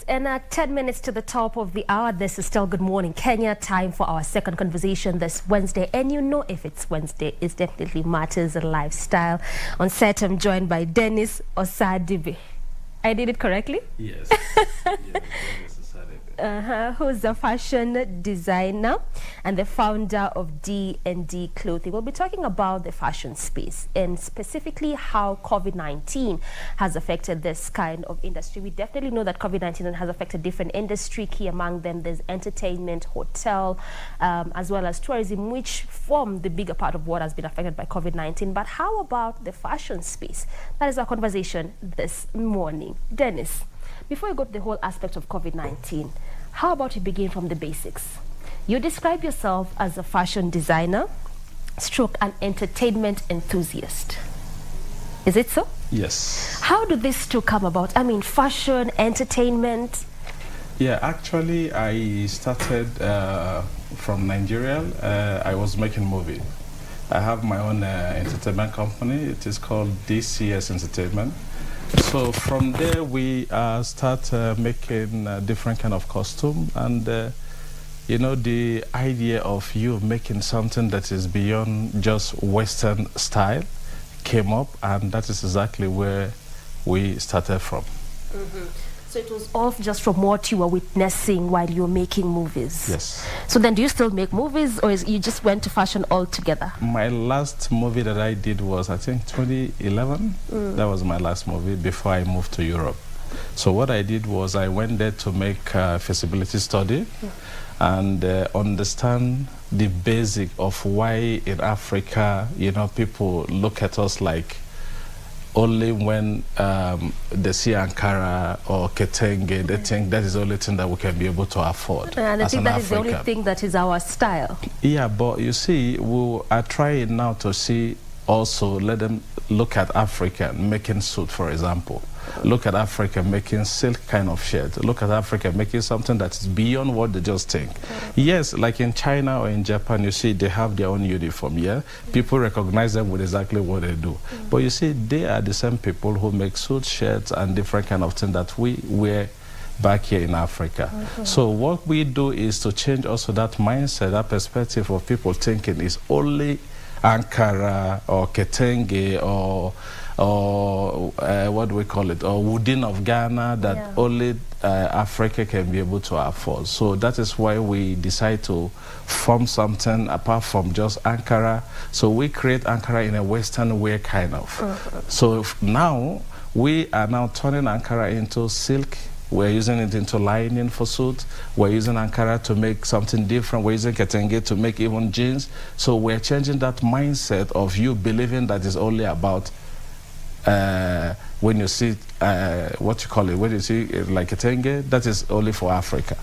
and 10 minutes to the top of the hour. This is still Good Morning Kenya, time for our second conversation this Wednesday. And you know, if it's Wednesday, it definitely matters lifestyle. On set, I'm joined by Dennis Osadebe. I did it correctly? Yes. Yes, Dennis Osadebe. Who's a fashion designer and the founder of DND Clothing. We'll be talking about the fashion space and specifically how COVID-19 has affected this kind of industry. We definitely know that COVID-19 has affected different industry. Key among them, there's entertainment, hotel, as well as tourism, which form the bigger part of what has been affected by COVID-19. But how about the fashion space? That is our conversation this morning. Dennis, before you go to the whole aspect of COVID-19, how about you begin from the basics? You describe yourself as a fashion designer, stroke an entertainment enthusiast. Is it so? Yes. How do these two come about? I mean, fashion, entertainment. Yeah, actually, I started from Nigeria. I was making movie. I have my own entertainment company. It is called DCS Entertainment. So from there we start making different kind of costume, and you know, the idea of you making something that is beyond just Western style came up, and that is exactly where we started from. So it was all just from what you were witnessing while you were making movies? Yes. So then do you still make movies, or you just went to fashion altogether? My last movie that I did was, I think, 2011. That was my last movie before I moved to Europe. So what I did was I went there to make a feasibility study and understand the basic of why in Africa, you know, people look at us like only when they see Ankara or Ketenge, they think that is the only thing that we can be able to afford. And I think that is the only thing that is our style. Yeah, but you see, we are trying now to see also, let them look at Africa making suit, for example. Look at Africa making silk kind of shirt. Look at Africa making something that is beyond what they just think. Yes, like in China or in Japan, you see they have their own uniform, yeah? People recognize them with exactly what they do. But you see, they are the same people who make suit shirts and different kind of things that we wear back here in Africa. So what we do is to change also that mindset, that perspective of people thinking is only Ankara or Ketenge or what do we call it, or Woodin of Ghana that only Africa can be able to afford. So that is why we decide to form something apart from just Ankara. So we create Ankara in a Western way, kind of. So now we are now turning Ankara into silk. We're using it into lining for suit. We're using Ankara to make something different. We're using Ketenge to make even jeans. So we're changing that mindset of you believing that is only about when you see what you call it, when you see like Ketenge, that is only for Africa.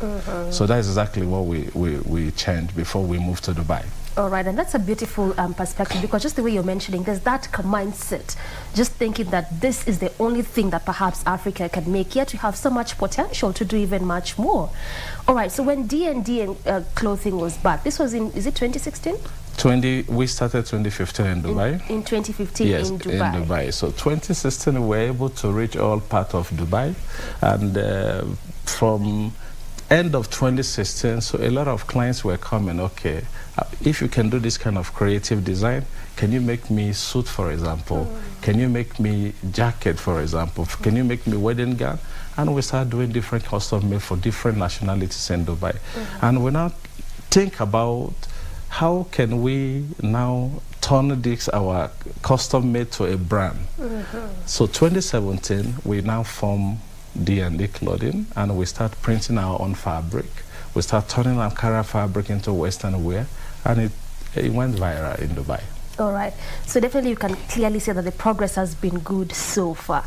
So that is exactly what we changed before we moved to Dubai. All right, and that's a beautiful perspective, because just the way you're mentioning, there's that mindset, just thinking that this is the only thing that perhaps Africa can make, yet you have so much potential to do even much more. All right, so when DND Clothing was back, this was in, is it 2016? We started 2015 in Dubai. In 2015 yes, in Dubai. In Dubai. So 2016 we were able to reach all part of Dubai, and from end of 2016, so a lot of clients were coming, okay, if you can do this kind of creative design, can you make me suit, for example? Can you make me jacket, for example? Can you make me wedding gown? And we started doing different custom made for different nationalities in Dubai. And we now think about how can we now turn this, our custom made, to a brand. So 2017, we now form DND Clothing, and we start printing our own fabric. We start turning Ankara fabric into Western wear, and it went viral in Dubai. All right. So definitely you can clearly say that the progress has been good so far.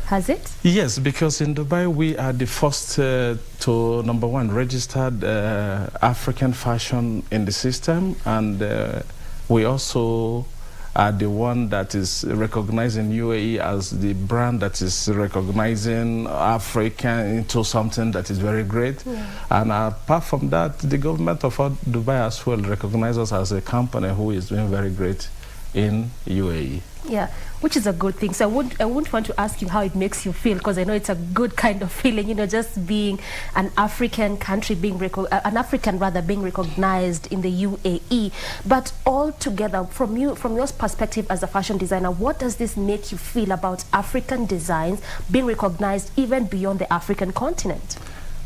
Has it? Yes, because in Dubai we are the first to, number one, registered African fashion in the system, and we also are the one that is recognized in UAE as the brand that is recognizing Africa into something that is very great. And apart from that, the government of Dubai as well recognizes us as a company who is doing very great in UAE. Yeah, which is a good thing. So I wouldn't want to ask you how it makes you feel, because I know it's a good kind of feeling, you know, just being an African country being an African rather being recognized in the UAE. But altogether, from your perspective as a fashion designer, what does this make you feel about African designs being recognized even beyond the African continent?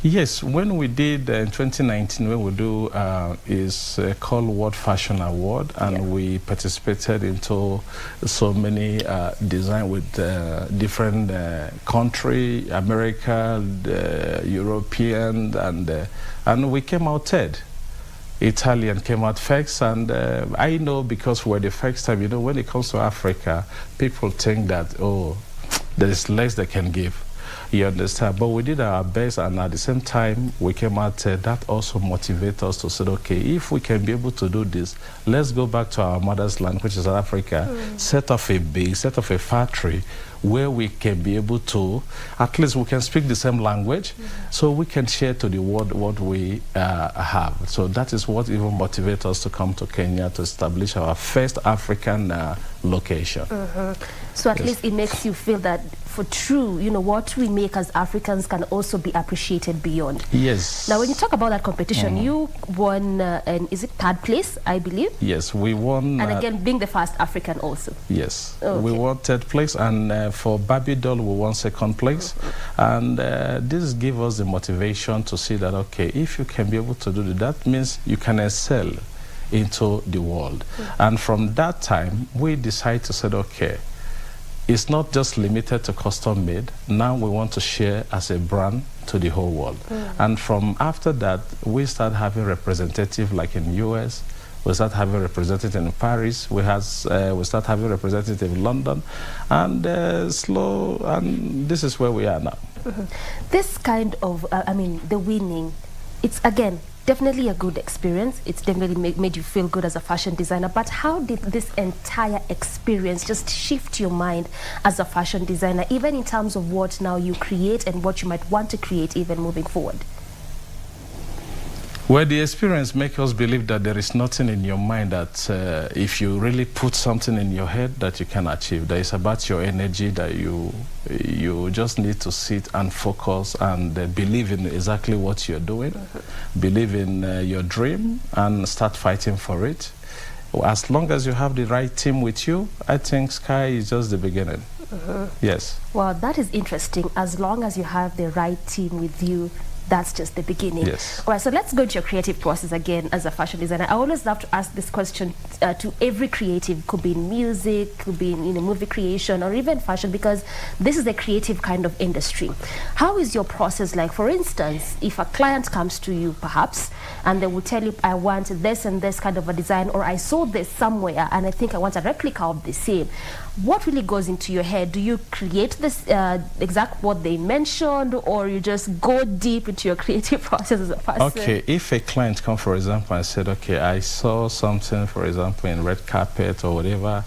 Yes, when we did in 2019, when we do is called World Fashion Award, and we participated into so many design with different country, America, European, and we came out third. Italian came out first, and I know, because we're the first time, you know, when it comes to Africa, people think that, oh, there is less they can give. You understand? But we did our best, and at the same time, we came out. That also motivates us to say, okay, if we can be able to do this, let's go back to our mother's land, which is Africa, set up a factory where we can be able to, at least we can speak the same language, so we can share to the world what we have. So that is what even motivates us to come to Kenya to establish our first African location. So at least it makes you feel that for true, you know, what we make as Africans can also be appreciated beyond. Yes. Now, when you talk about that competition, you won, is it third place, I believe? Yes, we won. And again, being the first African also. Yes, okay. We won third place, and for Barbie doll, we won second place. And this gives us the motivation to see that, okay, if you can be able to do that means you can excel into the world. And from that time, we decided to say, okay, it's not just limited to custom made. Now we want to share as a brand to the whole world. And from after that, we start having representative like in US, we start having representative in Paris, we start having representative in London, and and this is where we are now. This kind of, I mean, the winning, it's again, definitely a good experience. It's definitely made you feel good as a fashion designer. But how did this entire experience just shift your mind as a fashion designer, even in terms of what now you create and what you might want to create even moving forward? Well, the experience makes us believe that there is nothing in your mind that if you really put something in your head that you can achieve. That is about your energy, that you just need to sit and focus and believe in exactly what you're doing, believe in your dream, and start fighting for it. As long as you have the right team with you, I think sky is just the beginning. Yes. Well, that is interesting. As long as you have the right team with you, that's just the beginning. Yes. All right, so let's go to your creative process again as a fashion designer. I always love to ask this question to every creative. Could be in music, could be in movie creation, or even fashion, because this is a creative kind of industry. How is your process like? For instance, if a client comes to you, perhaps, and they will tell you, I want this and this kind of a design, or I saw this somewhere, and I think I want a replica of the same. What really goes into your head? Do you create this exact what they mentioned, or you just go deep into your creative process as a person? Okay, if a client comes, for example, and said, okay, I saw something, for example, in red carpet or whatever,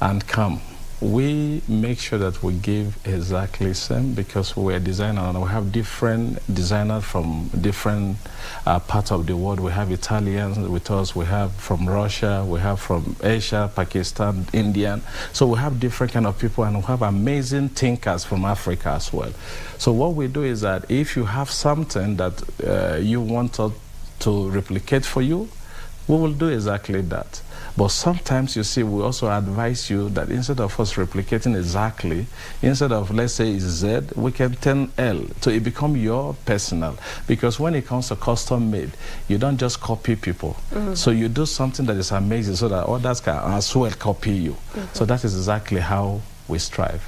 and come, we make sure that we give exactly the same, because we're designers and we have different designers from different parts of the world. We have Italians with us, we have from Russia, we have from Asia, Pakistan, Indian. So we have different kind of people, and we have amazing thinkers from Africa as well. So what we do is that if you have something that you want us to replicate for you, we will do exactly that. But sometimes, you see, we also advise you that instead of us replicating exactly, instead of, let's say, Z, we can turn L, so it become your personal. Because when it comes to custom made, you don't just copy people. So you do something that is amazing so that others can as well copy you. So that is exactly how we strive.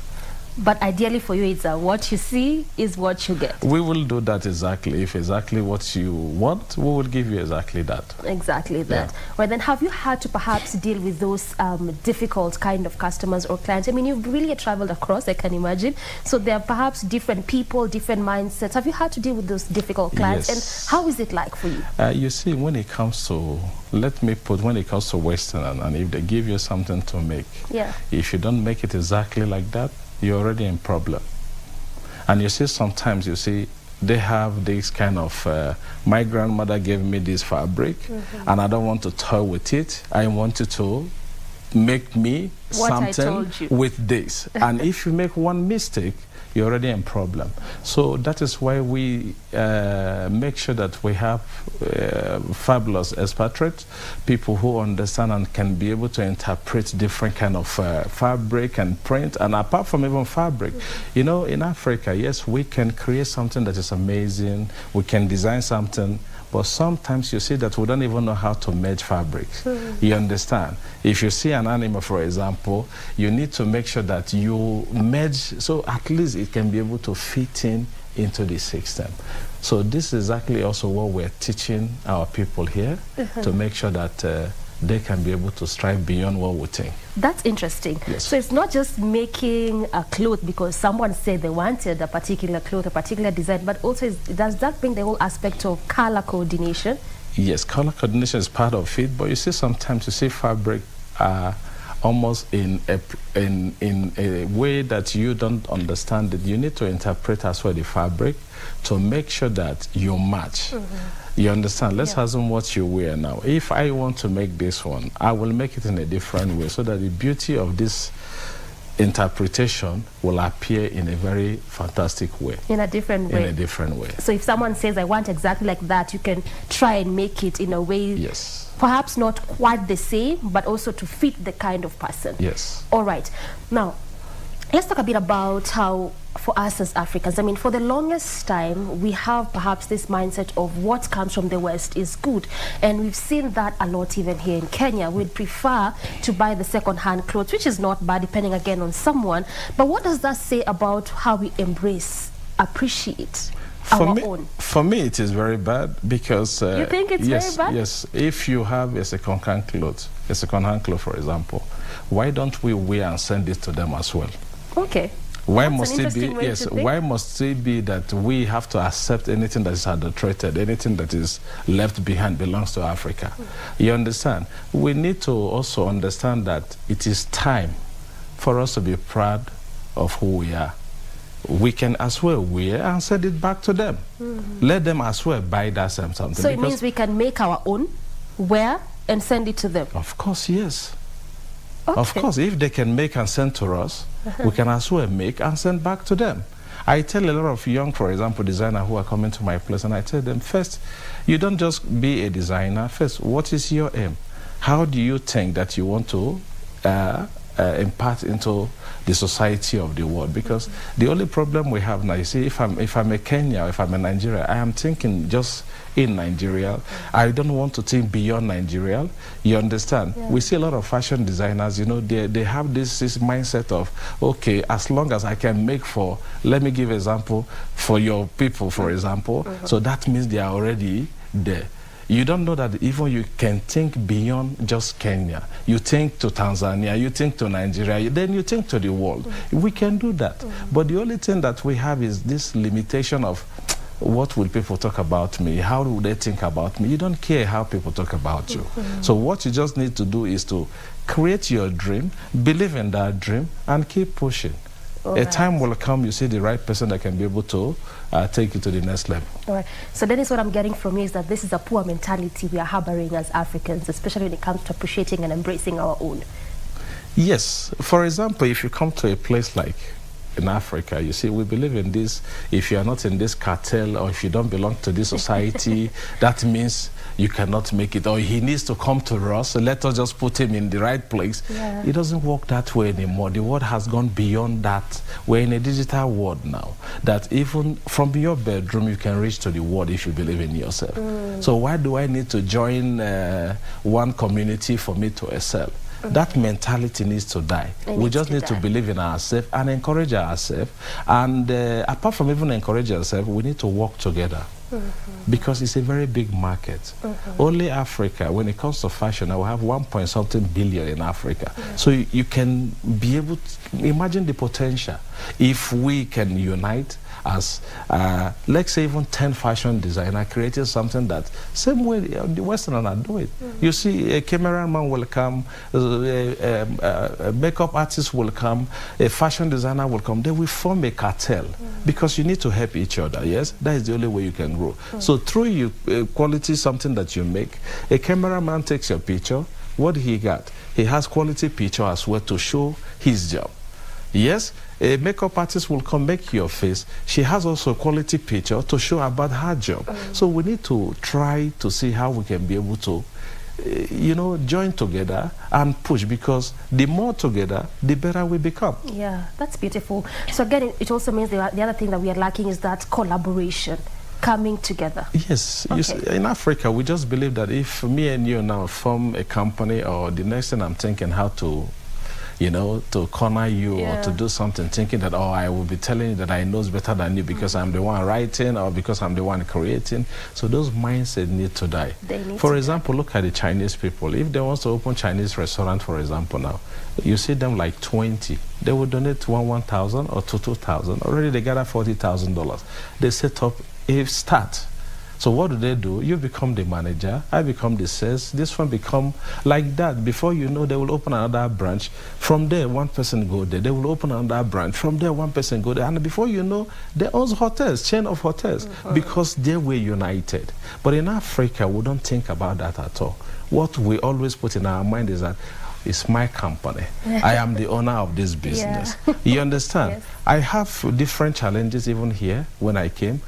But ideally for you, it's what you see is what you get. We will do that exactly. If exactly what you want, we will give you exactly that. Exactly that. Yeah. Well, then have you had to perhaps deal with those difficult kind of customers or clients? I mean, you've really traveled across, I can imagine. So there are perhaps different people, different mindsets. Have you had to deal with those difficult clients? Yes. And how is it like for you? You see, when it comes to, when it comes to Western, and if they give you something to make, if you don't make it exactly like that, you're already in problem. And you see, sometimes you see they have this kind of my grandmother gave me this fabric and I don't want to toy with it. I want you to make me what something with this. And if you make one mistake, you're already in problem. So that is why we make sure that we have fabulous expatriates, people who understand and can be able to interpret different kind of fabric and print. And apart from even fabric, you know, in Africa, yes, we can create something that is amazing. We can design something. But sometimes you see that we don't even know how to merge fabrics. You understand? If you see an animal, for example, you need to make sure that you merge, so at least it can be able to fit into the system. So this is exactly also what we're teaching our people here, to make sure that they can be able to strive beyond what we think. That's interesting. Yes. So it's not just making a cloth because someone said they wanted a particular cloth, a particular design, but also does that bring the whole aspect of color coordination? Yes, color coordination is part of it, but you see sometimes you see fabric almost in a way that you don't understand it. You need to interpret as well the fabric to make sure that you match. You understand? Let's assume what you wear now. If I want to make this one, I will make it in a different way so that the beauty of this interpretation will appear in a very fantastic way. In a different way. In a different way. So if someone says, I want exactly like that, you can try and make it in a way, yes, perhaps not quite the same, but also to fit the kind of person. Yes. All right. Now, let's talk a bit about how, for us as Africans, I mean, for the longest time, we have perhaps this mindset of what comes from the West is good. And we've seen that a lot even here in Kenya. We'd prefer to buy the second-hand clothes, which is not bad, depending again on someone. But what does that say about how we embrace, appreciate our own? For me, it is very bad because... you think it's very bad? Yes. If you have a second-hand cloth, for example, why don't we wear and send it to them as well? Okay. Why must it be? Yes. Why must it be that we have to accept anything that is adulterated, anything that is left behind belongs to Africa? You understand? We need to also understand that it is time for us to be proud of who we are. We can as well wear and send it back to them. Let them as well buy that same something. So it means we can make our own, wear, and send it to them? Of course, yes. Okay. Of course, if they can make and send to us, we can as well make and send back to them. I tell a lot of young, for example, designers who are coming to my place, and I tell them, first, you don't just be a designer. First, what is your aim? How do you think that you want to impart into the society of the world? Because the only problem we have now, you see, if I'm a Kenya, or if I'm a Nigeria, I am thinking just in Nigeria. I don't want to think beyond Nigeria. You understand? Yeah. We see a lot of fashion designers, you know, they have this mindset of, okay, as long as I can make for, let me give an example, for your people, for example, so that means they are already there. You don't know that even you can think beyond just Kenya. You think to Tanzania, you think to Nigeria, then you think to the world. We can do that. But the only thing that we have is this limitation of what will people talk about me? How do they think about me? You don't care how people talk about you. So what you just need to do is to create your dream, believe in that dream, and keep pushing. A time will come, you see the right person that can be able to take you to the next level. All right. So then is what I'm getting from you is that this is a poor mentality we are harboring as Africans, especially when it comes to appreciating and embracing our own. Yes. For example, if you come to a place like in Africa, you see, we believe in this. If you are not in this cartel or if you don't belong to this society, that means you cannot make it, or he needs to come to us, so let us just put him in the right place. Yeah. It doesn't work that way anymore. The world has gone beyond that. We're in a digital world now, that even from your bedroom, you can reach to the world if you believe in yourself. So why do I need to join one community for me to excel? That mentality needs to die. We just need to believe in ourselves and encourage ourselves. And apart from even encouraging ourselves, we need to work together. Because it's a very big market. Only Africa, when it comes to fashion, I will have 1.something billion in Africa. So you can be able to imagine the potential if we can unite as, let's say, even 10 fashion designers creating something that same way the Westerners are doing. You see, a cameraman will come, a makeup artist will come, a fashion designer will come. They will form a cartel because you need to help each other. Yes, that is the only way you can grow. So through you quality something that you make, a cameraman takes your picture. What he got? he has quality picture as well to show his job. Yes, a makeup artist will come make your face. She has also a quality picture to show about her job. So we need to try to see how we can be able to, join together and push, because the more together, the better we become. Yeah, that's beautiful. So again, it also means the other thing that we are lacking is that collaboration, coming together. Yes, okay. You see, in Africa, we just believe that if me and you now form a company, or the next thing I'm thinking how to, to corner you or to do something, thinking that, I will be telling you that I know better than you because I'm the one writing or because I'm the one creating. So those mindsets need to die. For example, look at the Chinese people. If they want to open Chinese restaurant, for example, now, you see them like 20. They will donate 1,000 or 2,000. Already they gather $40,000. They set up a start. So what do? You become the manager, I become the sales, this one become like that. Before you know, they will open another branch. From there, one person go there. They will open another branch. From there, one person go there. And before you know, they own hotels, chain of hotels, because they were united. But in Africa, we don't think about that at all. What we always put in our mind is that it's my company. I am the owner of this business. You understand? Yes. I have different challenges even here when I came.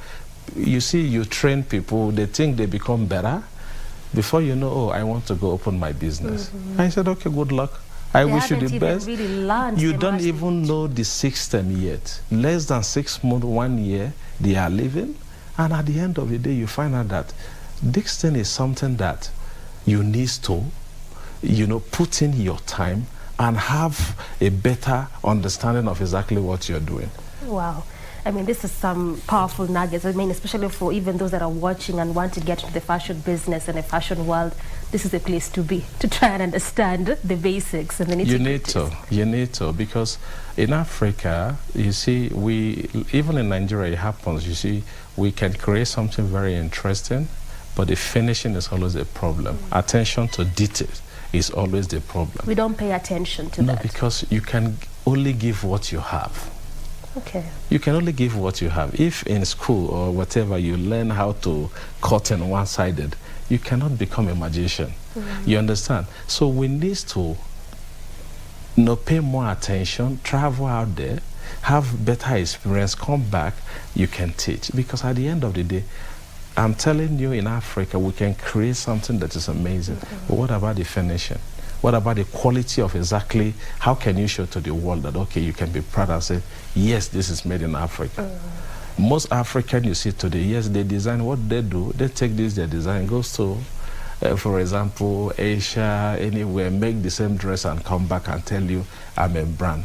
You see, you train people, they think they become better. Before you know, I want to go open my business. I said, okay, good luck. I wish you the best. Really you don't even know the system yet. Less than 6 months, 1 year, they are living. And at the end of the day, you find out that this thing is something that you need to, put in your time and have a better understanding of exactly what you're doing. Wow. I mean, this is some powerful nuggets. I mean, especially for even those that are watching and want to get into the fashion business and the fashion world, this is the place to be, to try and understand the basics and the nitty-gritties. You need to, because in Africa, you see, even in Nigeria, it happens. You see, we can create something very interesting, but the finishing is always a problem. Attention to detail is always the problem. We don't pay attention to that. No, because you can only give what you have. Okay. You can only give what you have. If in school or whatever you learn how to cut in one-sided, you cannot become a magician. You understand? So we need to pay more attention, travel out there, have better experience, come back, you can teach. Because at the end of the day, I'm telling you, in Africa, we can create something that is amazing. But what about the finishing? What about the quality of exactly, how can you show to the world that, okay, you can be proud and say, yes, this is made in Africa. Most African you see today, yes, they design, what they do, they take this, their design, goes to, for example, Asia, anywhere, make the same dress and come back and tell you, I'm a brand.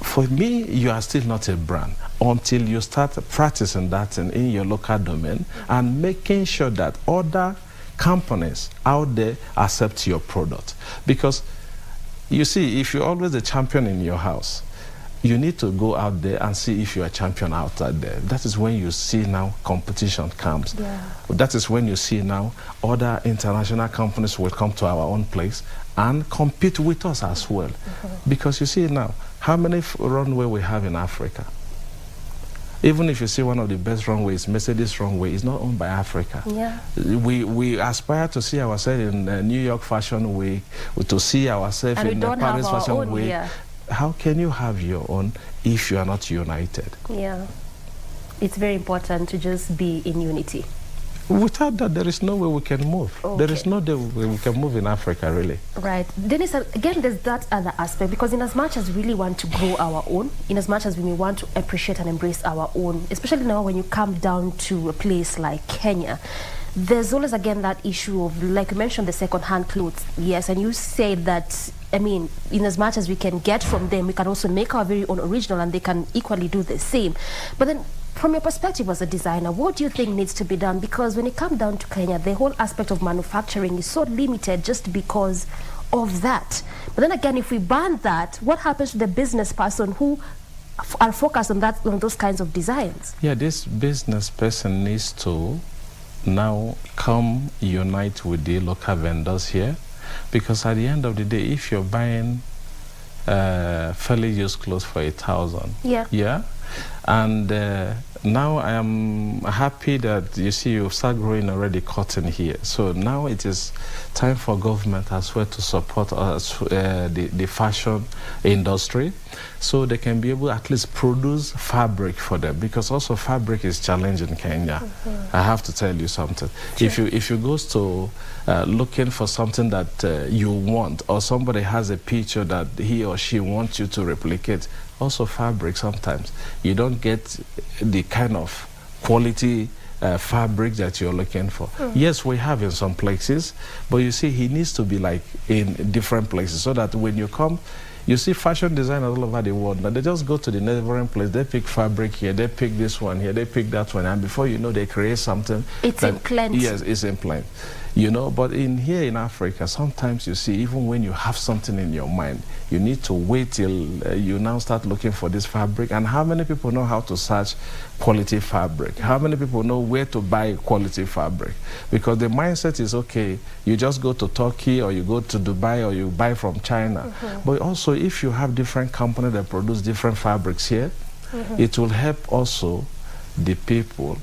For me, you are still not a brand until you start practicing that in your local domain and making sure that other companies out there accept your product. Because you see, if you're always a champion in your house, you need to go out there and see if you're a champion outside there. That is when you see now competition comes. That is when you see now other international companies will come to our own place and compete with us as well. Because you see now, how many runway we have in Africa? Even if you see one of the best runways, Mercedes runway, is not owned by Africa. We aspire to see ourselves in New York Fashion Week, to see ourselves in the Paris Fashion Week. How can you have your own if you are not united? It's very important to just be in unity. Without that, there is no way we can move. There is no way we can move in Africa, really. Right. Dennis, again, there's that other aspect, because in as much as we really want to grow our own, in as much as we may want to appreciate and embrace our own, especially now when you come down to a place like Kenya, there's always, again, that issue of, like you mentioned, the second-hand clothes. Yes, and you say that, I mean, in as much as we can get from them, we can also make our very own original, and they can equally do the same. But then, from your perspective as a designer, what do you think needs to be done? Because when it comes down to Kenya, the whole aspect of manufacturing is so limited just because of that. But then again, if we ban that, what happens to the business person who are focused on that, on those kinds of designs? Yeah, this business person needs to now come unite with the local vendors here, because at the end of the day, if you're buying fairly used clothes for 1,000, and now I am happy that you see you start growing already cotton here. So now it is time for government as well to support us, the fashion industry, so they can be able to at least produce fabric for them, because also fabric is challenging in Kenya. I have to tell you something. Sure. If you go to looking for something that you want, or somebody has a picture that he or she wants you to replicate, also fabric sometimes you don't get the kind of quality fabric that you're looking for. Yes, we have in some places, but you see, he needs to be like in different places, so that when you come, you see fashion designers all over the world. Now they just go to the neighboring place, they pick fabric here, they pick this one here, they pick that one, and before you know, they create something. It's in plenty. Yes, it's in plenty. You know, but here in Africa, sometimes you see, even when you have something in your mind, you need to wait till you now start looking for this fabric. And how many people know how to search quality fabric? How many people know where to buy quality fabric? Because the mindset is, okay, you just go to Turkey, or you go to Dubai, or you buy from China. But also, if you have different companies that produce different fabrics here, it will help also the people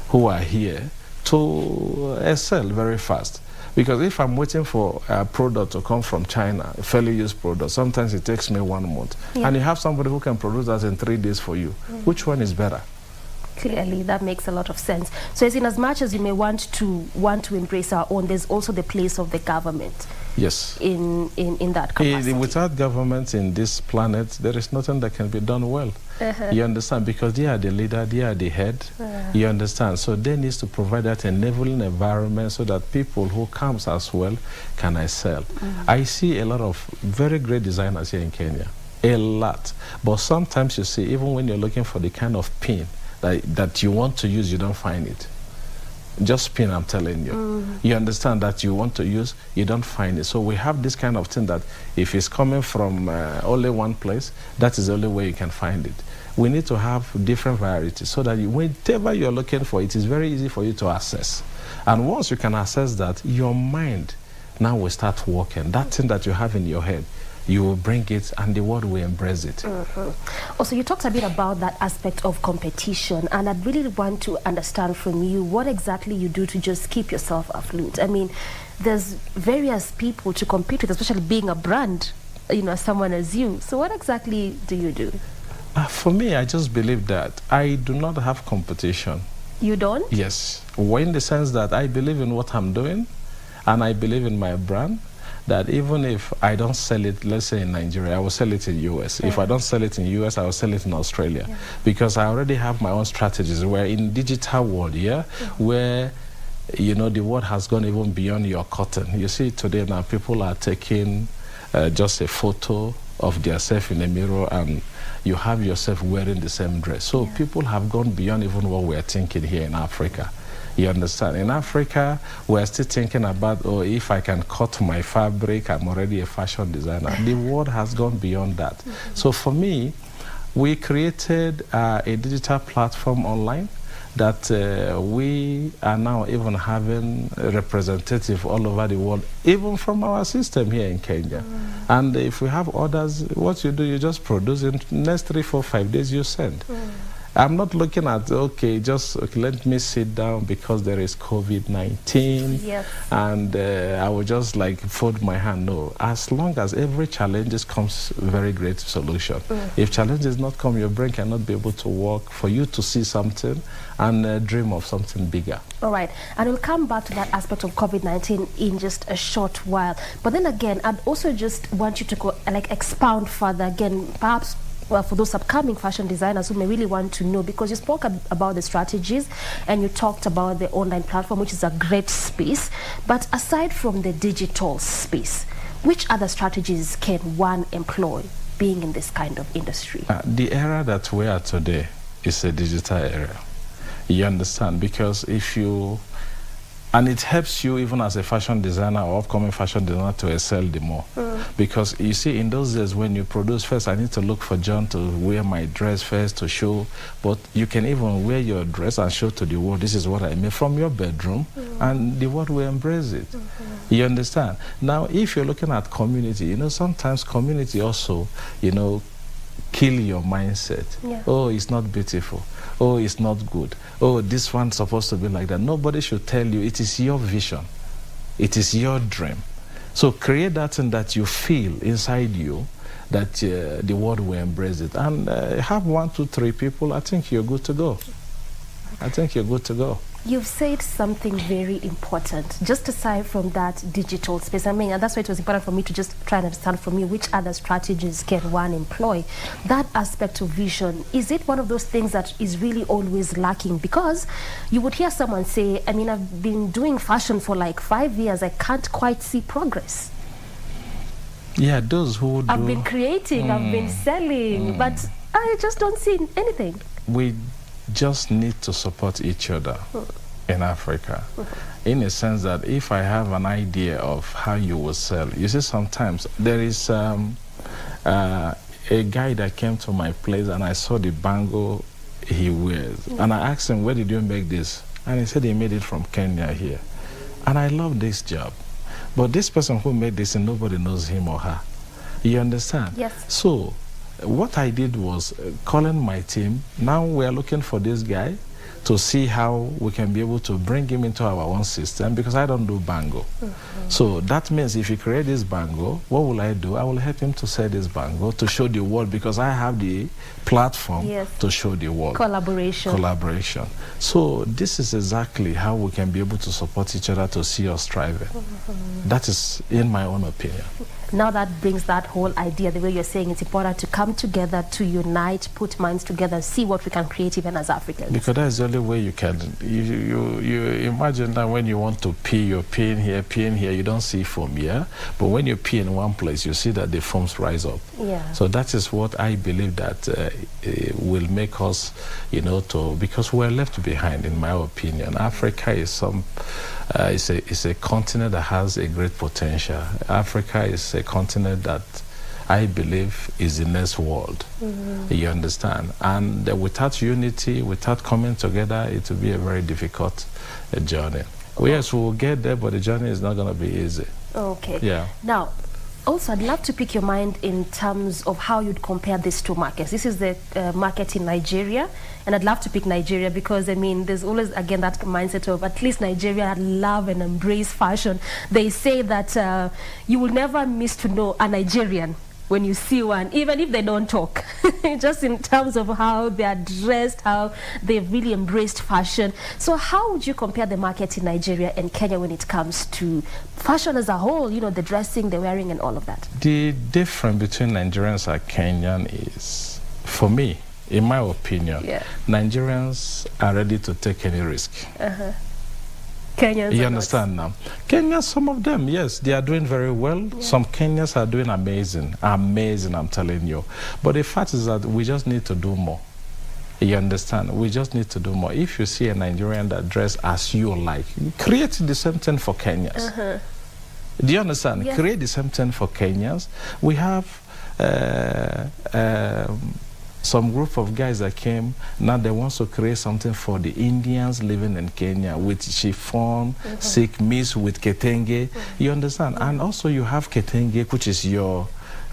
who are here to excel very fast. Because if I'm waiting for a product to come from China, a fairly used product, sometimes it takes me 1 month. And you have somebody who can produce that in 3 days for you. Which one is better? Clearly, that makes a lot of sense. So as in as much as you may want to embrace our own, there's also the place of the government. Yes. In that capacity. Without government in this planet, there is nothing that can be done well. You understand? Because they are the leader, they are the head. You understand? So they need to provide that enabling environment so that people who comes as well can excel. I see a lot of very great designers here in Kenya. A lot. But sometimes you see, even when you're looking for the kind of pin that you want to use, you don't find it. Just pin, I'm telling you. You understand that you want to use, you don't find it. So we have this kind of thing that if it's coming from only one place, that is the only way you can find it. We need to have different varieties so that whatever you're looking for, it is very easy for you to access. And once you can access that, your mind now will start working. That thing that you have in your head, you will bring it, and the world will embrace it. Also, you talked a bit about that aspect of competition, and I'd really want to understand from you what exactly you do to just keep yourself afloat. I mean, there's various people to compete with, especially being a brand, you know, someone as you. So what exactly do you do? For me, I just believe that I do not have competition. You don't? Yes. Well, in the sense that I believe in what I'm doing, and I believe in my brand, that even if I don't sell it, let's say in Nigeria, I will sell it in US. If I don't sell it in US, I will sell it in Australia. Because I already have my own strategies. Where in digital world, where, you know, the world has gone even beyond your cotton. You see today now, people are taking just a photo of themselves in a mirror, and you have yourself wearing the same dress. So people have gone beyond even what we're thinking here in Africa. You understand? In Africa, we're still thinking about, oh, if I can cut my fabric, I'm already a fashion designer. The world has gone beyond that. So for me, we created a digital platform online that we are now even having a representative all over the world, even from our system here in Kenya. And if we have orders, what you do, you just produce in the next 3, 4, 5 days, you send. I'm not looking at, okay, just let me sit down because there is COVID-19 and I will just like fold my hand. No, as long as every challenge comes very great solution. If challenges not come, your brain cannot be able to work for you to see something and dream of something bigger. All right, and we'll come back to that aspect of COVID-19 in just a short while. But then again, I'd also just want you to go, like, expound further again, perhaps for those upcoming fashion designers who may really want to know, because you spoke about the strategies and you talked about the online platform, which is a great space. But aside from the digital space, which other strategies can one employ being in this kind of industry? The era that we are today is a digital era. You understand? Because if you... And it helps you even as a fashion designer or upcoming fashion designer to excel the more. Because you see, in those days when you produce first, I need to look for John to wear my dress first to show. But you can even wear your dress and show to the world, this is what I made from your bedroom, and the world will embrace it. You understand? Now, if you're looking at community, you know, sometimes community also, you know, kill your mindset. Oh, it's not beautiful. oh, it's not good, oh, this one's supposed to be like that. Nobody should tell you. It is your vision. It is your dream. So create that thing that you feel inside you, that the world will embrace it. And have 1, 2, 3 people, I think you're good to go. I think you're good to go. You've said something very important, just aside from that digital space. I mean, and that's why it was important for me to just try and understand from you which other strategies can one employ. That aspect of vision, is it one of those things that is really always lacking? Because you would hear someone say, I mean, I've been doing fashion for like 5 years, I can't quite see progress. Yeah, those who do... I've been creating, I've been selling, but I just don't see anything. We just need to support each other in Africa, in a sense that if I have an idea of how you will sell, you see, sometimes there is a guy that came to my place and I saw the bangle he wears, and I asked him, where did you make this? And he said he made it from Kenya here. And I love this job, but this person who made this, and nobody knows him or her. You understand? Yes. So what I did was calling my team. Now we are looking for this guy to see how we can be able to bring him into our own system, because I don't do bango. So that means if you create this bango, what will I do? I will help him to sell this bango, to show the world, because I have the platform to show the world. Collaboration. So this is exactly how we can be able to support each other to see us thriving. That is, in my own opinion. Now that brings that whole idea, the way you're saying it's important to come together, to unite, put minds together, see what we can create even as Africans. Because that's the only way you can. You imagine that when you want to pee, you're peeing here, you don't see foam here. But when you pee in one place, you see that the foams rise up. Yeah. So that is what I believe that will make us, because we're left behind, in my opinion. Africa is it's a continent that has a great potential. Africa is a continent that I believe is the next world. You understand? And without unity, without coming together, it will be a very difficult journey. Yes, we will get there, but the journey is not going to be easy. Okay. Yeah. Now, also, I'd love to pick your mind in terms of how you'd compare these two markets. This is the market in Nigeria, and I'd love to pick Nigeria because, I mean, there's always, again, that mindset of at least Nigeria love and embrace fashion. They say that you will never miss to know a Nigerian when you see one, even if they don't talk, just in terms of how they are dressed, how they've really embraced fashion. So how would you compare the market in Nigeria and Kenya when it comes to fashion as a whole, the dressing, the wearing, and all of that? The difference between Nigerians and Kenyan is, for me, in my opinion, Nigerians are ready to take any risk. Kenyans, you understand now? Kenyans, some of them, yes, they are doing very well. Yeah. Some Kenyans are doing amazing, I'm telling you. But the fact is that we just need to do more. You understand? We just need to do more. If you see a Nigerian that dress as you like, create the same thing for Kenyans. Do you understand? Yes. Create the same thing for Kenyans. We have some group of guys that came, now they want to create something for the Indians living in Kenya with chiffon, silk mixed with ketenge. You understand? And also you have ketenge, which is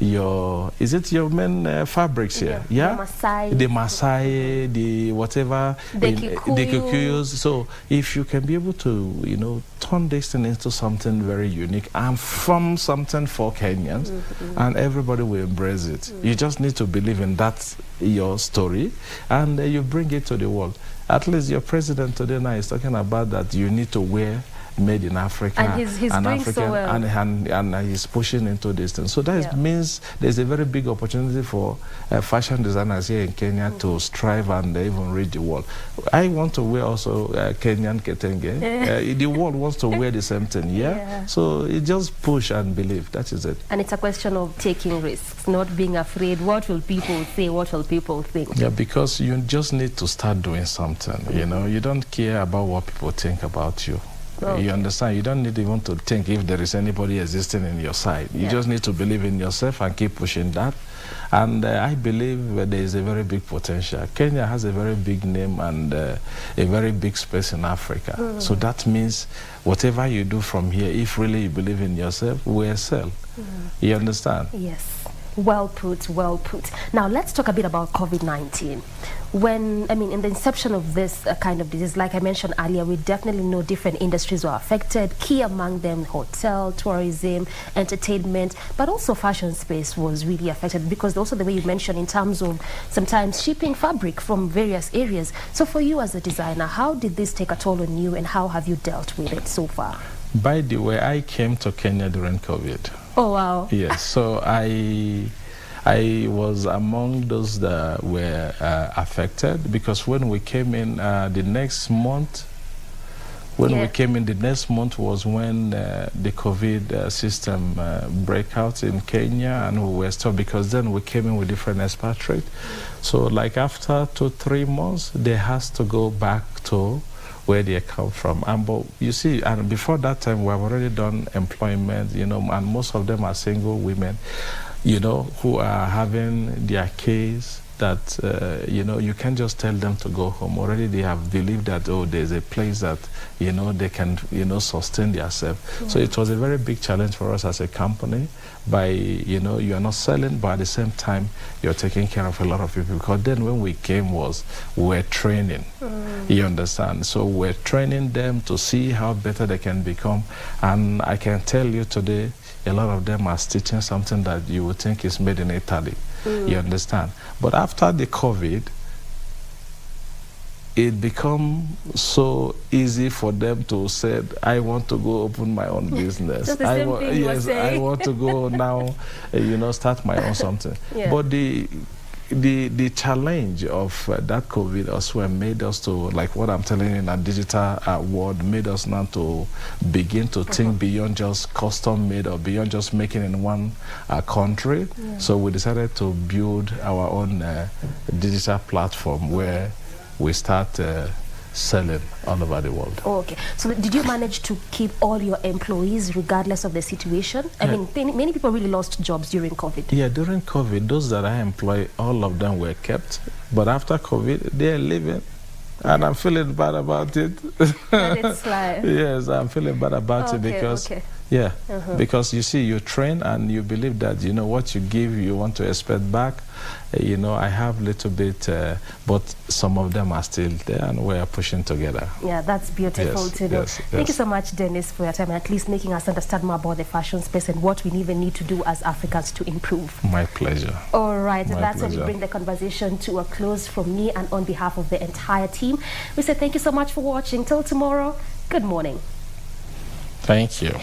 is it your main fabrics here? Yeah? The Maasai, the whatever, the Kikuyus. So if you can be able to, turn this thing into something very unique and from something for Kenyans, and everybody will embrace it. You just need to believe in that, your story, and you bring it to the world. At least your president today now is talking about that you need to wear made in Africa, and he's doing African, so well. and he's pushing into this thing. So that means there's a very big opportunity for fashion designers here in Kenya to strive and even reach the world. I want to wear also Kenyan ketenge. The world wants to wear the same thing, So it just push and believe. That is it. And it's a question of taking risks, not being afraid. What will people say? What will people think? Yeah, because you just need to start doing something. You don't care about what people think about you. You understand? You don't need even to think if there is anybody existing in your side. You just need to believe in yourself and keep pushing that. And I believe there is a very big potential. Kenya has a very big name and a very big space in Africa. So that means whatever you do from here, if really you believe in yourself, will excel. You understand? Yes. Well put, well put. Now let's talk a bit about COVID-19. In the inception of this kind of disease, like I mentioned earlier, we definitely know different industries were affected. Key among them, hotel, tourism, entertainment, but also fashion space was really affected because also the way you mentioned in terms of sometimes shipping fabric from various areas. So for you as a designer, how did this take a toll on you and how have you dealt with it so far? By the way, I came to Kenya during COVID. Oh, wow. Yes, so I was among those that were affected because when we came in the next month, was when the COVID system break out in Kenya, and we were stopped because then we came in with different expatriates. So like after 2-3 months, they has to go back to where they come from. But you see, and before that time, we have already done employment, and most of them are single women, who are having their case that, you can't just tell them to go home. Already they have believed that, there's a place that, they can, sustain themselves. Yeah. So it was a very big challenge for us as a company by, you are not selling, but at the same time, you're taking care of a lot of people. Because then when we came we're training, you understand? So we're training them to see how better they can become. And I can tell you today, a lot of them are stitching something that you would think is made in Italy. You understand? But after the COVID, it become so easy for them to say, I want to go open my own business. Just the same thing you were saying. I want to go now, start my own something. Yeah. But the challenge of that COVID also made us to, like what I'm telling you in a digital world, made us now to begin to think beyond just custom made or beyond just making in one country. Yeah. So we decided to build our own digital platform where we start selling all over the world. Oh, okay. So did you manage to keep all your employees regardless of the situation? I mean, many people really lost jobs during COVID. Yeah, during COVID, those that I employ, all of them were kept. But after COVID, they are leaving. And I'm feeling bad about it. But it's like... Yes, I'm feeling bad about it because... Yeah, because you see, you train and you believe that, what you give, you want to expect back. I have a little bit, but some of them are still there and we're pushing together. Yeah, that's beautiful to know. Yes. Thank you so much, Dennis, for your time and at least making us understand more about the fashion space and what we even need to do as Africans to improve. My pleasure. All right, and that's how we bring the conversation to a close from me and on behalf of the entire team. We say thank you so much for watching. Till tomorrow, good morning. Thank you.